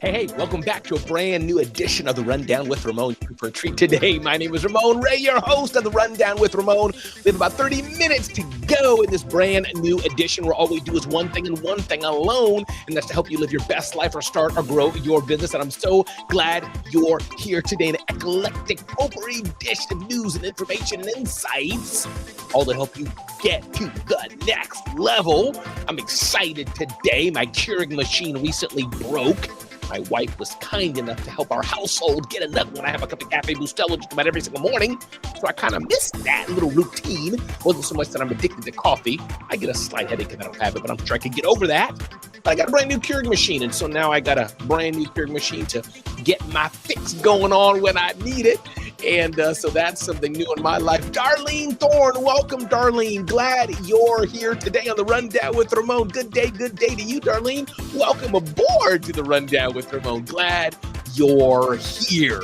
Hey, welcome back to a brand new edition of The Rundown with Ramon. For a treat today, my name is Ramon Ray, your host of The Rundown with Ramon. We have about 30 minutes to go in this brand new edition where all we do is one thing and one thing alone, and that's to help you live your best life or start or grow your business. And I'm so glad you're here today. An eclectic potpourri dish of news and information and insights, all to help you get to the next level. I'm excited today. My Keurig machine recently broke. My wife was kind enough to help our household get enough when I have a cup of Cafe Bustelo just about every single morning. So I kind of missed that little routine. Wasn't so much that I'm addicted to coffee. I get a slight headache if I don't have it, but I'm sure I could get over that. But I got a brand new Keurig machine, and so now I got a brand new Keurig machine to get my fix going on when I need it. And so that's something new in my life. Darlene Thorne, welcome, Darlene. Glad you're here today on The Rundown with Ramon. Good day to you, Darlene. Welcome aboard to The Rundown with Ramon. Glad you're here.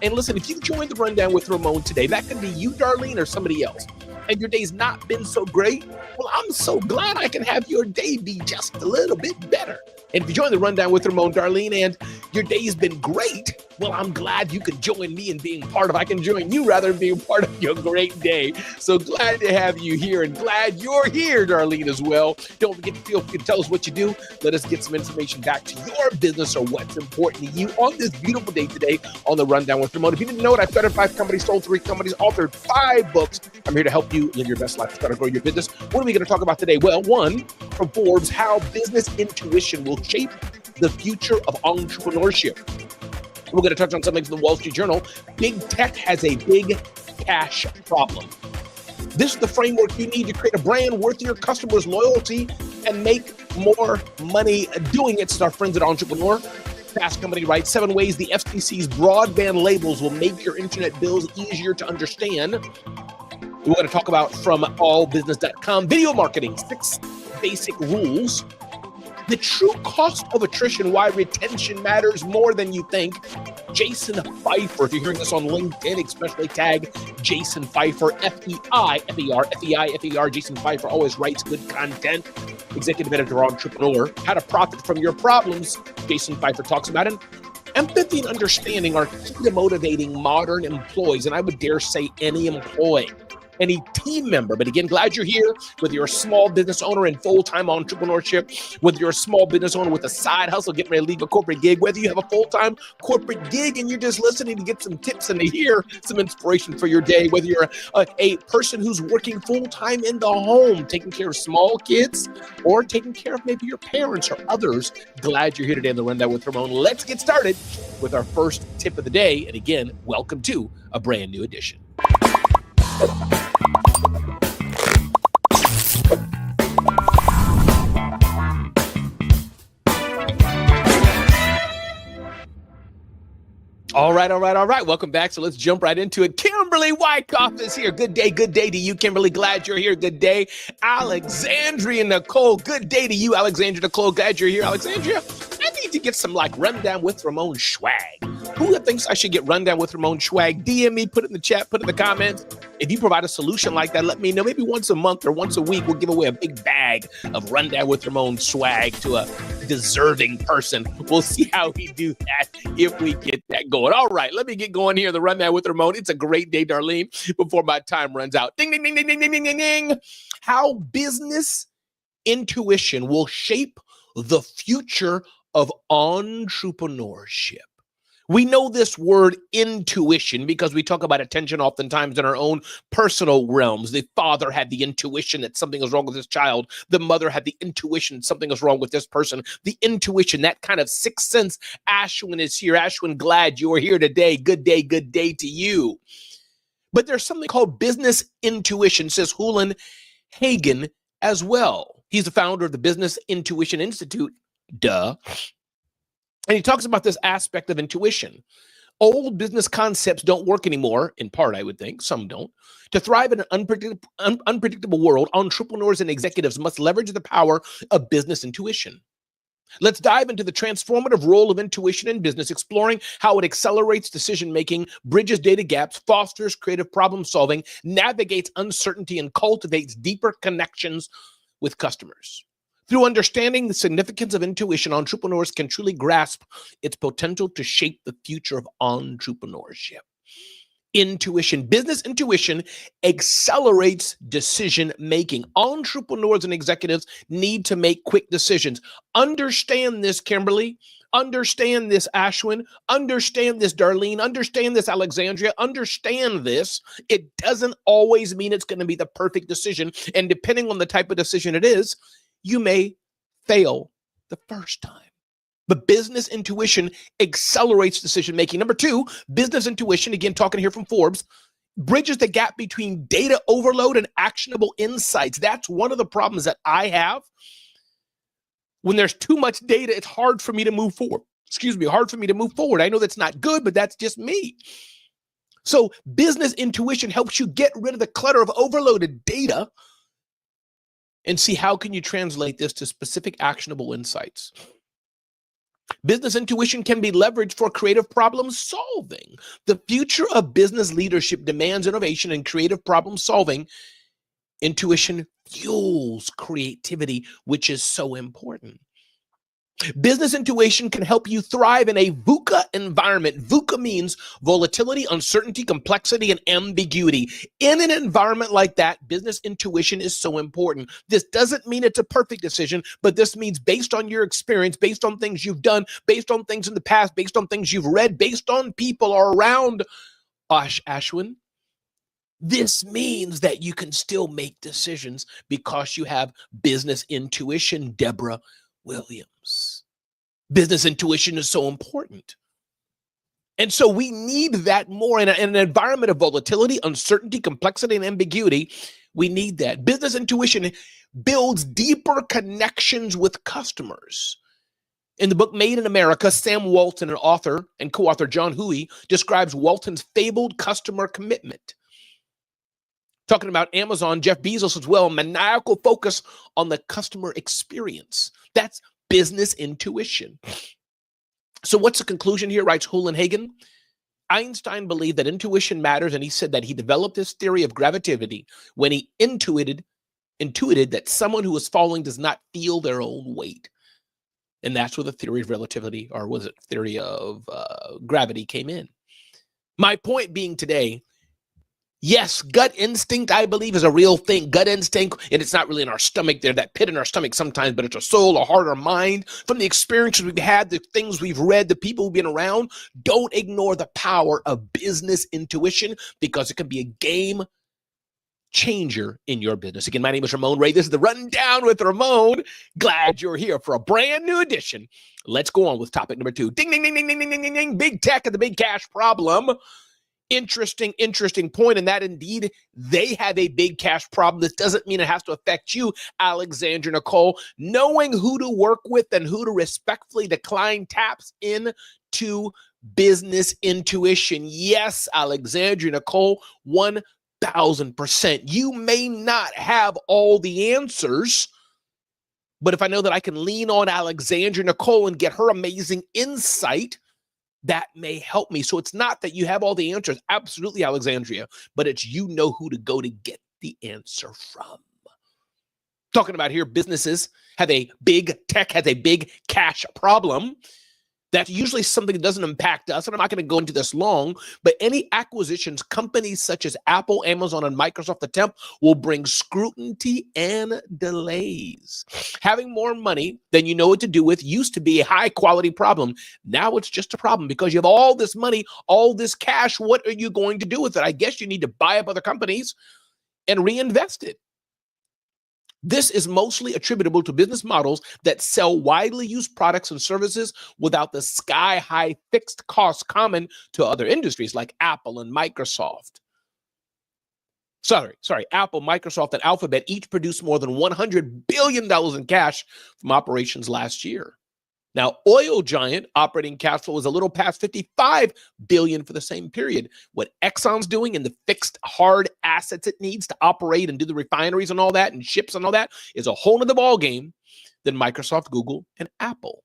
And listen, if you joined The Rundown with Ramon today, that could be you, Darlene, or somebody else, and your day's not been so great, well, I'm so glad I can have your day be just a little bit better. And if you join The Rundown with Ramon, Darlene, and your day's been great, well, I'm glad you could join me in being part of, I can join you rather than being part of your great day. So glad to have you here, and glad you're here, Darlene, as well. Don't forget to feel free to tell us what you do. Let us get some information back to your business or what's important to you on this beautiful day today on The Rundown with Ramon. If you didn't know it, I've started 5 companies, sold 3 companies, authored 5 books. I'm here to help you live your best life, start to grow your business. What are we going to talk about today? Well, one from Forbes, how business intuition will shape the future of entrepreneurship. We're going to touch on something from the Wall Street Journal. Big tech has a big cash problem. This is the framework you need to create a brand worth your customers' loyalty and make more money doing it. So our friends at Entrepreneur. Fast Company writes 7 ways the FCC's broadband labels will make your internet bills easier to understand. We're going to talk about from allbusiness.com, video marketing, 6 basic rules. The true cost of attrition, why retention matters more than you think. Jason Pfeiffer, if you're hearing this on LinkedIn, especially tag Jason Pfeiffer, F-E-I-F-E-R. Jason Pfeiffer always writes good content. Executive editor, entrepreneur. How to profit from your problems. Jason Pfeiffer talks about it. Empathy and understanding are key to motivating modern employees, and I would dare say any employee, any team member. But again, glad you're here, whether you're a small business owner in full-time entrepreneurship, whether you're a small business owner with a side hustle, getting ready to leave a corporate gig, whether you have a full-time corporate gig and you're just listening to get some tips and to hear some inspiration for your day, whether you're a person who's working full-time in the home, taking care of small kids, or taking care of maybe your parents or others. Glad you're here today on The Rundown with Ramon. Let's get started with our first tip of the day. And again, welcome to a brand new edition. All right. Welcome back. So let's jump right into it. Kimberly Wyckoff is here. Good day to you, Kimberly. Glad you're here. Good day. Alexandria Nicole. Good day to you, Alexandria Nicole. Glad you're here, Alexandria. I need to get some Rundown with Ramon swag. Who thinks I should get Rundown with Ramon swag? DM me, put it in the chat, put it in the comments. If you provide a solution like that, let me know. Maybe once a month or once a week, we'll give away a big bag of Rundown with Ramon swag to a deserving person. We'll see how we do that if we get that going. All right, let me get going here. The Rundown with Ramon. It's a great day, Darlene, before my time runs out. Ding, ding, ding, ding, ding, ding, ding, ding, ding. How business intuition will shape the future of entrepreneurship. We know this word intuition because we talk about attention oftentimes in our own personal realms. The father had the intuition that something was wrong with his child. The mother had the intuition something was wrong with this person. The intuition, that kind of sixth sense. Ashwin is here. Ashwin, glad you're here today. Good day to you. But there's something called business intuition, says Hulan Hagen as well. He's the founder of the Business Intuition Institute. Duh. And he talks about this aspect of intuition. Old business concepts don't work anymore, in part, I would think. Some don't. To thrive in an unpredictable world, entrepreneurs and executives must leverage the power of business intuition. Let's dive into the transformative role of intuition in business, exploring how it accelerates decision-making, bridges data gaps, fosters creative problem-solving, navigates uncertainty, and cultivates deeper connections with customers. Through understanding the significance of intuition, entrepreneurs can truly grasp its potential to shape the future of entrepreneurship. Intuition, business intuition accelerates decision making. Entrepreneurs and executives need to make quick decisions. Understand this, Kimberly. Understand this, Ashwin. Understand this, Darlene. Understand this, Alexandria. Understand this. It doesn't always mean it's going to be the perfect decision. And depending on the type of decision it is, you may fail the first time. But business intuition accelerates decision making. Number two, business intuition, again, talking here from Forbes, bridges the gap between data overload and actionable insights. That's one of the problems that I have. When there's too much data, it's hard for me to move forward. Hard for me to move forward. I know that's not good, but that's just me. So business intuition helps you get rid of the clutter of overloaded data and see how can you translate this to specific actionable insights. Business intuition can be leveraged for creative problem solving. The future of business leadership demands innovation and creative problem solving. Intuition fuels creativity, which is so important. Business intuition can help you thrive in a VUCA environment. VUCA means volatility, uncertainty, complexity, and ambiguity. In an environment like that, business intuition is so important. This doesn't mean it's a perfect decision, but this means based on your experience, based on things you've done, based on things in the past, based on things you've read, based on people around Ashwin, this means that you can still make decisions because you have business intuition, Deborah Williams. Business intuition is so important. And so we need that more in an environment of volatility, uncertainty, complexity, and ambiguity. We need that. Business intuition builds deeper connections with customers. In the book Made in America, Sam Walton, an author, and co-author John Huey, describes Walton's fabled customer commitment. Talking about Amazon, Jeff Bezos as well, maniacal focus on the customer experience. That's business intuition. So what's the conclusion here, writes Hulenhagen? Einstein believed that intuition matters, and he said that he developed his theory of gravity when he intuited that someone who was falling does not feel their own weight. And that's where the theory of relativity, or was it theory of gravity, came in. My point being today, yes, gut instinct, I believe, is a real thing. Gut instinct, and it's not really in our stomach there, that pit in our stomach sometimes, but it's our soul, our heart, our mind. From the experiences we've had, the things we've read, the people we've been around, don't ignore the power of business intuition because it can be a game changer in your business. Again, my name is Ramon Ray. This is the Rundown with Ramon. Glad you're here for a brand new edition. Let's go on with topic number two. Ding, ding, ding, ding, ding, ding, ding, ding. Big tech and the big cash problem. Interesting point, and that indeed they have a big cash problem. This doesn't mean it has to affect you, Alexandra Nicole. Knowing who to work with and who to respectfully decline taps into business intuition. Yes, Alexandra Nicole, 1,000%. You may not have all the answers, but if I know that I can lean on Alexandra Nicole and get her amazing insight, that may help me. So it's not that you have all the answers. Absolutely, Alexandria. But it's you know who to go to get the answer from. Talking about here, businesses have a big, tech has a big cash problem. That's usually something that doesn't impact us. And I'm not going to go into this long, but any acquisitions, companies such as Apple, Amazon, and Microsoft attempt will bring scrutiny and delays. Having more money than you know what to do with used to be a high quality problem. Now it's just a problem because you have all this money, all this cash. What are you going to do with it? I guess you need to buy up other companies and reinvest it. This is mostly attributable to business models that sell widely used products and services without the sky-high fixed costs common to other industries like Apple and Microsoft. Apple, Microsoft, and Alphabet each produced more than $100 billion in cash from operations last year. Now, oil giant operating cash flow is a little past $55 billion for the same period. What Exxon's doing and the fixed hard assets it needs to operate and do the refineries and all that and ships and all that is a whole nother ball game than Microsoft, Google, and Apple.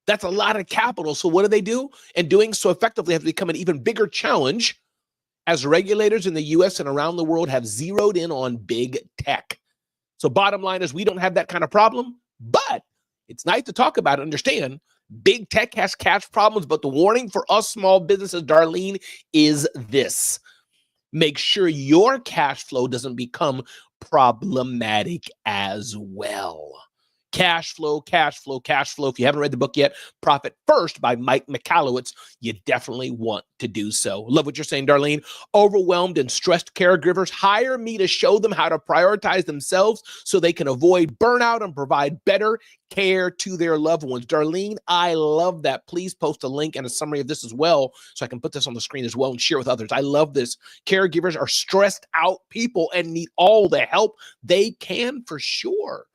That's a lot of capital. So what do? And doing so effectively has become an even bigger challenge as regulators in the US and around the world have zeroed in on big tech. So bottom line is we don't have that kind of problem. But it's nice to talk about it, understand big tech has cash problems, but the warning for us small businesses, Darlene, is this. Make sure your cash flow doesn't become problematic as well. Cash flow, cash flow, cash flow. If you haven't read the book yet, Profit First by Mike Michalowicz, you definitely want to do so. Love what you're saying, Darlene. Overwhelmed and stressed caregivers hire me to show them how to prioritize themselves so they can avoid burnout and provide better care to their loved ones. Darlene, I love that. Please post a link and a summary of this as well so I can put this on the screen as well and share with others. I love this. Caregivers are stressed out people and need all the help they can for sure.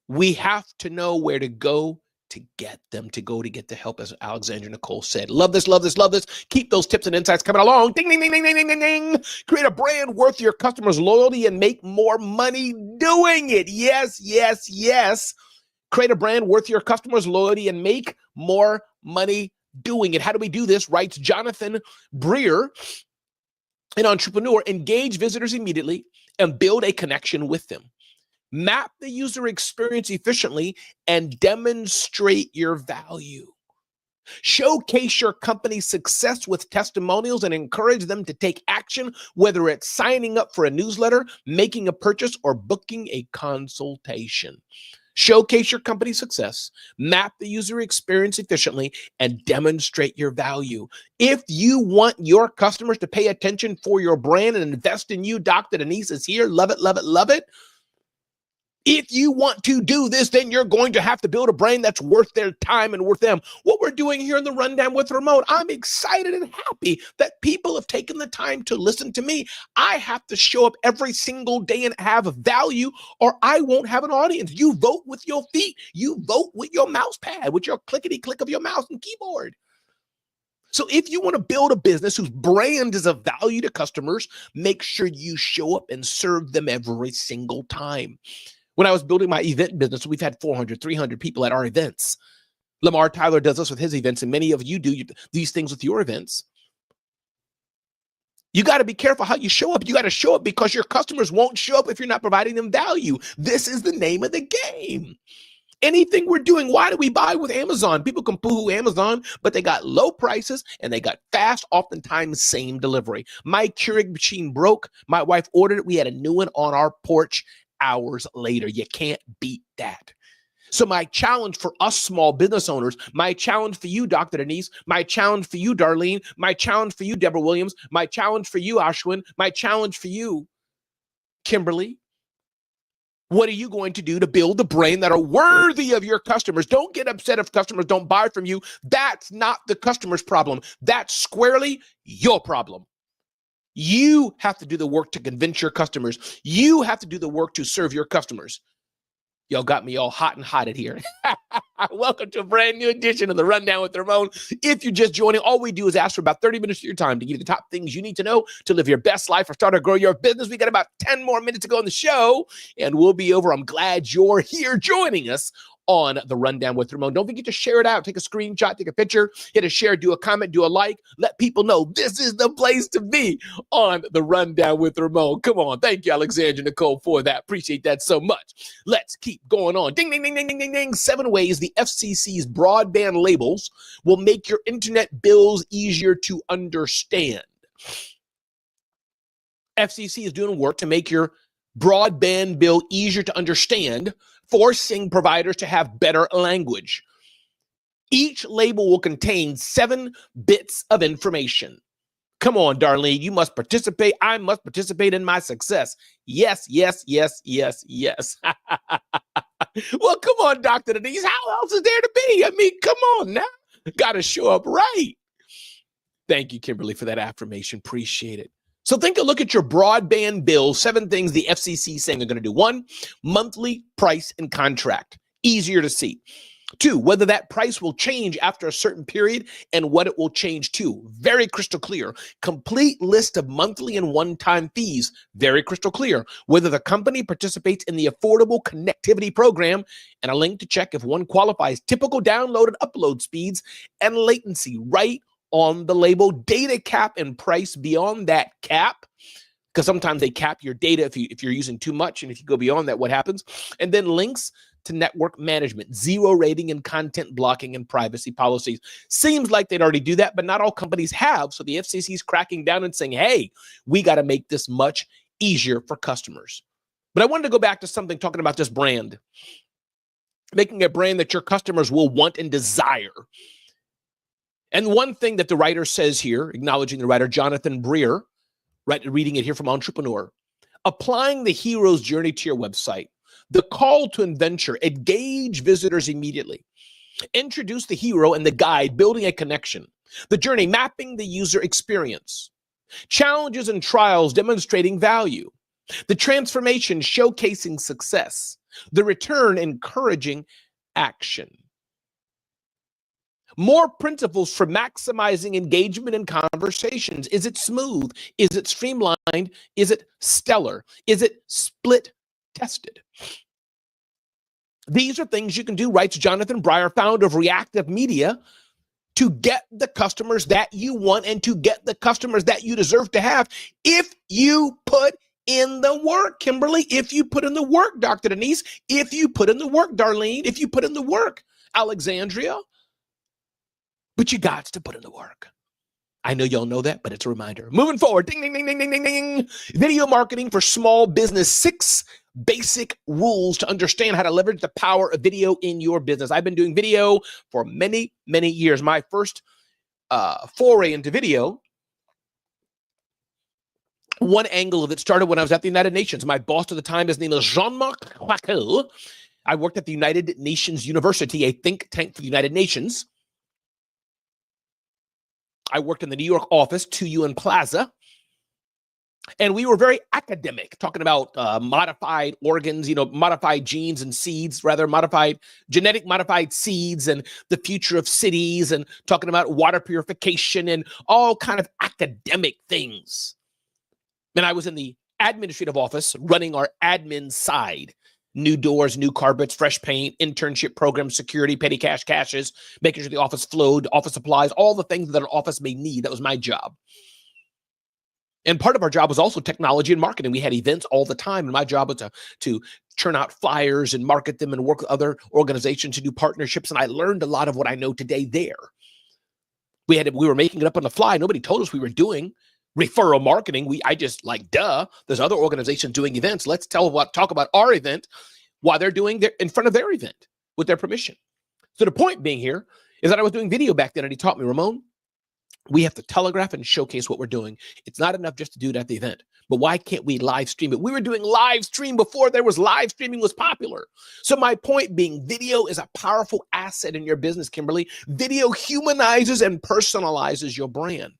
We have to know where to go to get them, to get the help, as Alexandra Nicole said. Love this, love this, love this. Keep those tips and insights coming along. Ding, ding, ding, ding, ding, ding, ding, ding. Create a brand worth your customers' loyalty and make more money doing it. Yes, yes, yes. Create a brand worth your customers' loyalty and make more money doing it. How do we do this? Writes Jonathan Breer, an entrepreneur. Engage visitors immediately and build a connection with them. Map the user experience efficiently and demonstrate your value. Showcase your company's success with testimonials and encourage them to take action, whether it's signing up for a newsletter, making a purchase, or booking a consultation. Showcase your company's success, map the user experience efficiently, and demonstrate your value. If you want your customers to pay attention for your brand and invest in you, Dr. Denise is here. Love it, love it, love it. If you want to do this, then you're going to have to build a brand that's worth their time and worth them. What we're doing here in the Rundown with Ramon, I'm excited and happy that people have taken the time to listen to me. I have to show up every single day and have value, or I won't have an audience. You vote with your feet. You vote with your mouse pad, with your clickety click of your mouse and keyboard. So if you want to build a business whose brand is of value to customers, make sure you show up and serve them every single time. When I was building my event business, we've had 400, 300 people at our events. Lamar Tyler does this with his events, and many of you do these things with your events. You got to be careful how you show up. You got to show up because your customers won't show up if you're not providing them value. This is the name of the game. Anything we're doing, why do we buy with Amazon? People can poo-hoo Amazon, but they got low prices and they got fast, oftentimes same delivery. My Keurig machine broke. My wife ordered it. We had a new one on our porch hours later. You can't beat that. So my challenge for us small business owners, my challenge for you, Dr. Denise, my challenge for you, Darlene, my challenge for you, Deborah Williams, my challenge for you, Ashwin, my challenge for you, Kimberly. What are you going to do to build the brand that are worthy of your customers? Don't get upset if customers don't buy from you. That's not the customer's problem. That's squarely your problem. You have to do the work to convince your customers. You have to do the work to serve your customers. Y'all got me all hot and hotted here. Welcome to a brand new edition of the Rundown with Ramon. If you're just joining, all we do is ask for about 30 minutes of your time to give you the top things you need to know to live your best life or start or grow your business. We got about 10 more minutes to go on the show, and we'll be over. I'm glad you're here joining us on the Rundown with Ramon. Don't forget to share it out. Take a screenshot, take a picture, hit a share, do a comment, do a like. Let people know this is the place to be on the Rundown with Ramon. Come on. Thank you, Alexandra Nicole, for that. Appreciate that so much. Let's keep going on. Ding, ding, ding, ding, ding, ding, ding. 7 ways the FCC's broadband labels will make your internet bills easier to understand. FCC is doing work to make your broadband bill easier to understand, forcing providers to have better language. Each label will contain 7 bits of information. Come on, Darlene, you must participate. I must participate in my success. Yes, yes, yes, yes, yes. Well, come on, Dr. Denise. How else is there to be? I mean, come on now. Got to show up right. Thank you, Kimberly, for that affirmation. Appreciate it. So take a look at your broadband bill. 7 things the FCC is saying they're going to do. 1, monthly price and contract. Easier to see. 2, whether that price will change after a certain period and what it will change to. Very crystal clear. Complete list of monthly and one-time fees. Very crystal clear. Whether the company participates in the Affordable Connectivity Program, and a link to check if one qualifies. Typical download and upload speeds and latency right on the label. Data cap and price beyond that cap, because sometimes they cap your data if you're using too much, and if you go beyond that, what happens? And then links to network management, zero rating and content blocking and privacy policies. Seems like they'd already do that, but not all companies have. So the FCC is cracking down and saying, hey, we got to make this much easier for customers. But I wanted to go back to something talking about this brand, making a brand that your customers will want and desire. And one thing that the writer says here, acknowledging the writer, Jonathan Breer, right, reading it here from Entrepreneur, applying the hero's journey to your website, the call to adventure, engage visitors immediately, introduce the hero and the guide, building a connection, the journey, mapping the user experience, challenges and trials, demonstrating value, the transformation, showcasing success, the return, encouraging action. More principles for maximizing engagement in conversations. Is it smooth? Is it streamlined? Is it stellar? Is it split tested? These are things you can do, writes Jonathan Breer, founder of Reactive Media, to get the customers that you want and to get the customers that you deserve to have if you put in the work, Kimberly, if you put in the work, Dr. Denise, if you put in the work, Darlene, if you put in the work, Alexandria. But you got to put in the work. I know y'all know that, but it's a reminder. Moving forward, ding, ding, ding, ding, ding, ding, ding. Video marketing for small business. 6 basic rules to understand how to leverage the power of video in your business. I've been doing video for many, many years. My first foray into video, one angle of it started when I was at the United Nations. My boss at the time, his name is Jean-Marc Quackel. I worked at the United Nations University, a think tank for the United Nations. I worked in the New York office, 2UN Plaza, and we were very academic, talking about modified organs, modified genes and seeds, rather genetic modified seeds and the future of cities, and talking about water purification and all kind of academic things. And I was in the administrative office running our admin side. New doors, new carpets, fresh paint, internship programs, security, petty caches, making sure the office flowed, office supplies, all the things that an office may need. That was my job. And part of our job was also technology and marketing. We had events all the time, and my job was to churn out flyers and market them and work with other organizations to do partnerships. And I learned a lot of what I know today there. We were making it up on the fly. Nobody told us we were doing referral marketing. I just there's other organizations doing events. Let's talk about our event while they're doing in front of their event with their permission. So the point being here is that I was doing video back then, and he taught me, Ramon, we have to telegraph and showcase what we're doing. It's not enough just to do it at the event, but why can't we live stream it? We were doing live stream before live streaming was popular. So my point being, video is a powerful asset in your business, Kimberly. Video humanizes and personalizes your brand.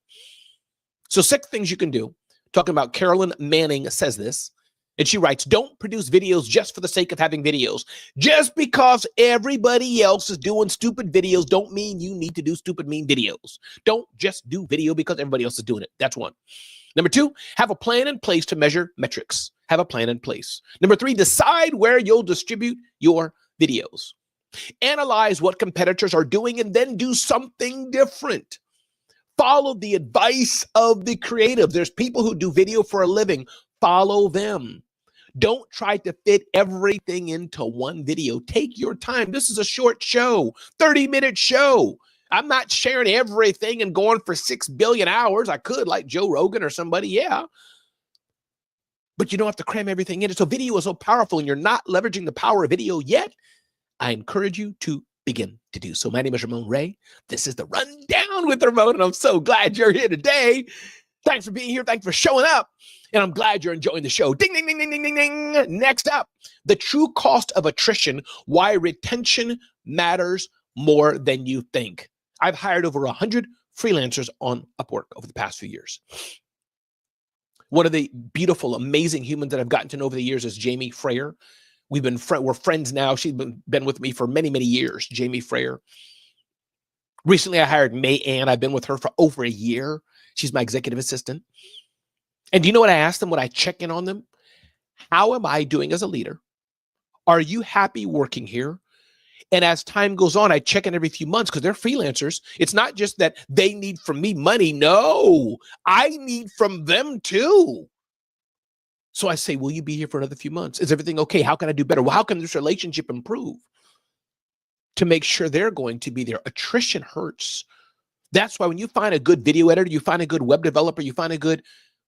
So 6 things you can do. Talking about Carolyn Manning says this, and she writes, don't produce videos just for the sake of having videos. Just because everybody else is doing stupid videos don't mean you need to do stupid, mean videos. Don't just do video because everybody else is doing it. That's 1. Number 2, have a plan in place to measure metrics. Have a plan in place. Number 3, decide where you'll distribute your videos. Analyze what competitors are doing and then do something different. Follow the advice of the creative. There's people who do video for a living. Follow them. Don't try to fit everything into one video. Take your time. This is a short show, 30-minute show. I'm not sharing everything and going for 6 billion hours. I could, like Joe Rogan or somebody, yeah. But you don't have to cram everything in. So video is so powerful, and you're not leveraging the power of video yet. I encourage you to begin to do so. My name is Ramon Ray. This is the Rundown with Ramon, and I'm so glad you're here today. Thanks for being here. Thanks for showing up. And I'm glad you're enjoying the show. Ding, ding, ding, ding, ding, ding, ding. Next up, the true cost of attrition, why retention matters more than you think. I've hired over 100 freelancers on Upwork over the past few years. One of the beautiful, amazing humans that I've gotten to know over the years is Jamie Frayer. We're friends now. She's been with me for many, many years, Jamie Frayer. Recently, I hired May Ann. I've been with her for over a year. She's my executive assistant. And do you know what I asked them when I check in on them? How am I doing as a leader? Are you happy working here? And as time goes on, I check in every few months because they're freelancers. It's not just that they need from me money. No, I need from them too. So I say, will you be here for another few months? Is everything okay? How can I do better? Well, how can this relationship improve? To make sure they're going to be there. Attrition hurts. That's why when you find a good video editor, you find a good web developer, you find a good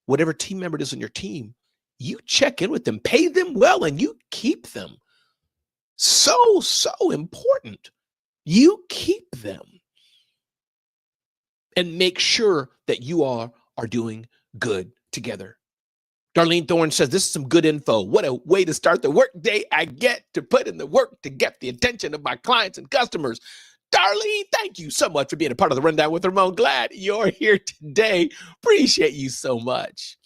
whatever team member it is on your team, you check in with them, pay them well, and you keep them. So important. You keep them and make sure that you are doing good together. Darlene Thorne says, this is some good info. What a way to start the work day. I get to put in the work to get the attention of my clients and customers. Darlene, thank you so much for being a part of the Rundown with Ramon. Glad you're here today. Appreciate you so much.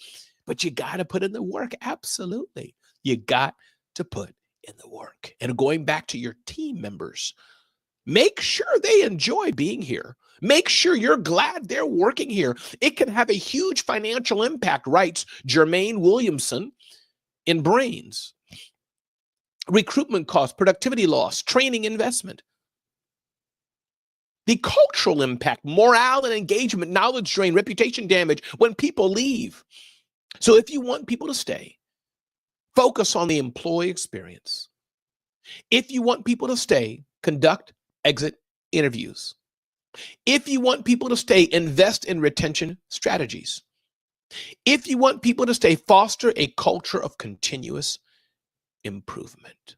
But you got to put in the work. Absolutely. You got to put in the work. And going back to your team members, make sure they enjoy being here. Make sure you're glad they're working here. It can have a huge financial impact, writes Jermaine Williamson in Brains. Recruitment costs, productivity loss, training investment. The cultural impact, morale and engagement, knowledge drain, reputation damage when people leave. So if you want people to stay, focus on the employee experience. If you want people to stay, conduct exit interviews. If you want people to stay, invest in retention strategies. If you want people to stay, foster a culture of continuous improvement.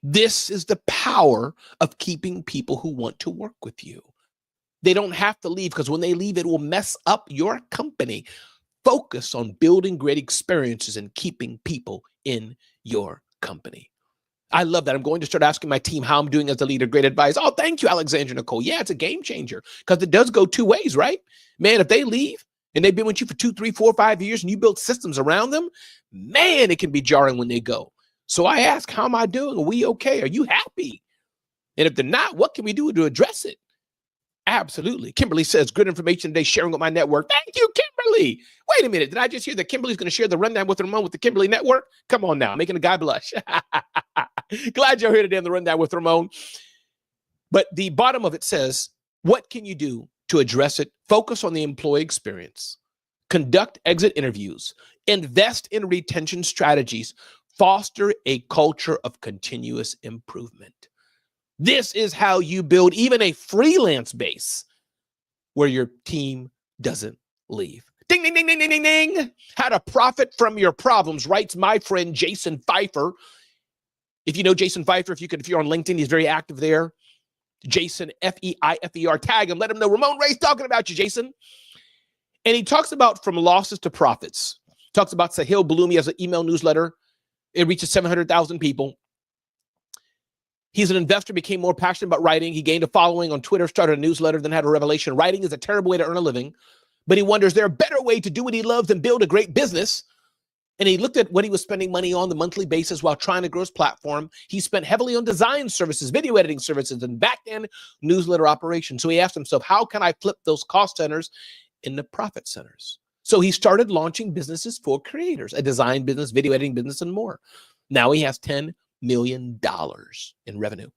This is the power of keeping people who want to work with you. They don't have to leave, because when they leave, it will mess up your company. Focus on building great experiences and keeping people in your company. I love that. I'm going to start asking my team how I'm doing as a leader. Great advice. Oh, thank you, Alexandra Nicole. Yeah, it's a game changer, because it does go two ways, right? Man, if they leave and they've been with you for 2, 3, 4, 5 years and you build systems around them, man, it can be jarring when they go. So I ask, how am I doing? Are we okay? Are you happy? And if they're not, what can we do to address it? Absolutely. Kimberly says, good information today, sharing with my network. Thank you, Kimberly. Wait a minute. Did I just hear that Kimberly's going to share the Rundown with Ramon with the Kimberly Network? Come on now, making a guy blush. Glad you're here today on the Rundown with Ramon. But the bottom of it says, what can you do to address it? Focus on the employee experience. Conduct exit interviews. Invest in retention strategies. Foster a culture of continuous improvement. This is how you build even a freelance base where your team doesn't leave. Ding, ding, ding, ding, ding, ding, ding. How to profit from your problems, writes my friend Jason Pfeiffer. If you know Jason Pfeiffer, if you're on LinkedIn, he's very active there. Jason, F-E-I-F-E-R, tag him. Let him know Ramon Ray's talking about you, Jason. And he talks about from losses to profits. Talks about Sahil Bloom. He has an email newsletter. It reaches 700,000 people. He's an investor, became more passionate about writing. He gained a following on Twitter, started a newsletter, then had a revelation. Writing is a terrible way to earn a living, but he wonders, is there a better way to do what he loves and build a great business? And he looked at what he was spending money on the monthly basis while trying to grow his platform. He spent heavily on design services, video editing services, and back-end newsletter operations. So he asked himself, how can I flip those cost centers into profit centers? So he started launching businesses for creators, a design business, video editing business, and more. Now he has $10 million in revenue.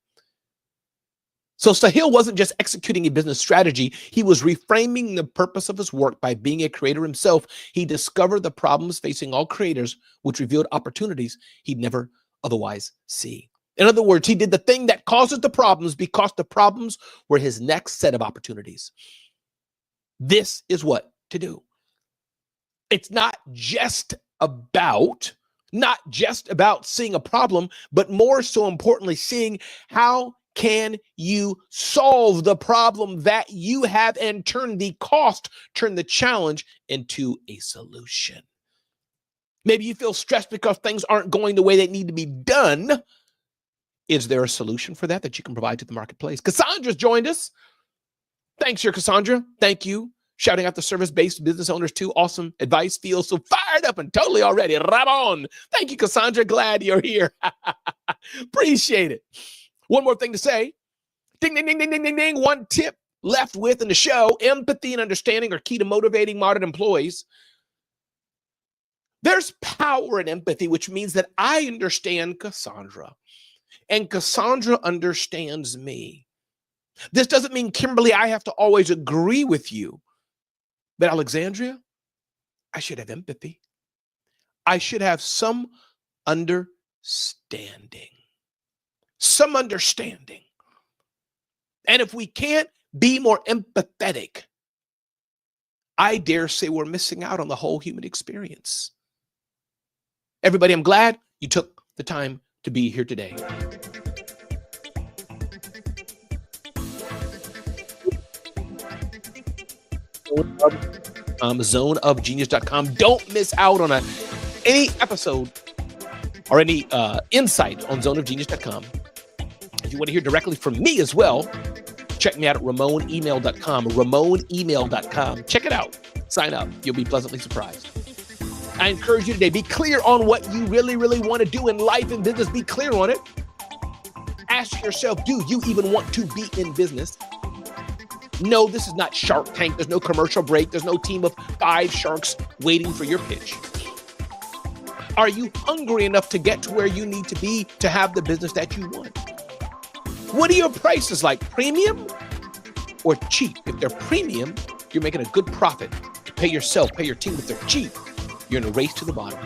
So Sahil wasn't just executing a business strategy. He was reframing the purpose of his work by being a creator himself. He discovered the problems facing all creators, which revealed opportunities he'd never otherwise see. In other words, he did the thing that causes the problems because the problems were his next set of opportunities. This is what to do. It's not just about seeing a problem, but more so importantly, seeing how can you solve the problem that you have and turn the challenge into a solution. Maybe you feel stressed because things aren't going the way they need to be done. Is there a solution for that you can provide to the marketplace? Cassandra's joined us. Thanks, here, Cassandra. Thank you. Shouting out the service-based business owners too. Awesome advice. Feel so fired up and totally already. Ramon. Thank you, Cassandra. Glad you're here. Appreciate it. One more thing to say. Ding, ding, ding, ding, ding, ding, ding. One tip left with in the show. Empathy and understanding are key to motivating modern employees. There's power in empathy, which means that I understand Cassandra, and Cassandra understands me. This doesn't mean, Kimberly, I have to always agree with you. But Alexandria, I should have empathy. I should have some understanding. Some understanding. And if we can't be more empathetic, I dare say we're missing out on the whole human experience. Everybody, I'm glad you took the time to be here today. zoneofgenius.com. Don't miss out on any episode or any insight on zoneofgenius.com. If you want to hear directly from me as well, check me out at ramonemail.com. ramonemail.com. Check it out. Sign up. You'll be pleasantly surprised. I encourage you today, be clear on what you really, really want to do in life and business. Be clear on it. Ask yourself, do you even want to be in business? No, this is not Shark Tank. There's no commercial break. There's no team of 5 sharks waiting for your pitch. Are you hungry enough to get to where you need to be to have the business that you want? What are your prices like? Premium or cheap? If they're premium, you're making a good profit to pay yourself, pay your team. If they're cheap, you're in a race to the bottom.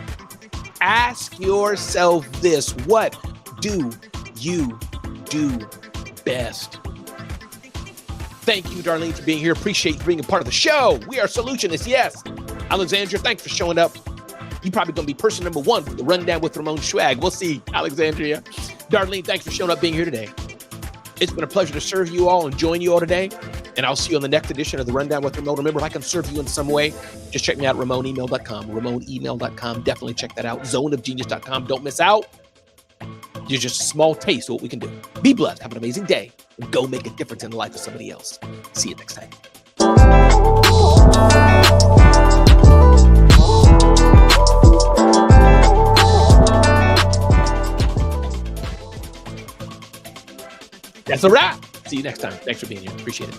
Ask yourself this: what do you do best? Thank you, Darlene, for being here. Appreciate you being a part of the show. We are solutionists, yes. Alexandria, thanks for showing up. You're probably going to be person number 1 for the Rundown with Ramon swag. We'll see, Alexandria. Darlene, thanks for showing up, being here today. It's been a pleasure to serve you all and join you all today. And I'll see you on the next edition of the Rundown with Ramon. Remember, if I can serve you in some way, just check me out at ramonemail.com. ramonemail.com. Definitely check that out. zoneofgenius.com. Don't miss out. You're just a small taste of what we can do. Be blessed. Have an amazing day. And go make a difference in the life of somebody else. See you next time. That's a wrap. See you next time. Thanks for being here. Appreciate it.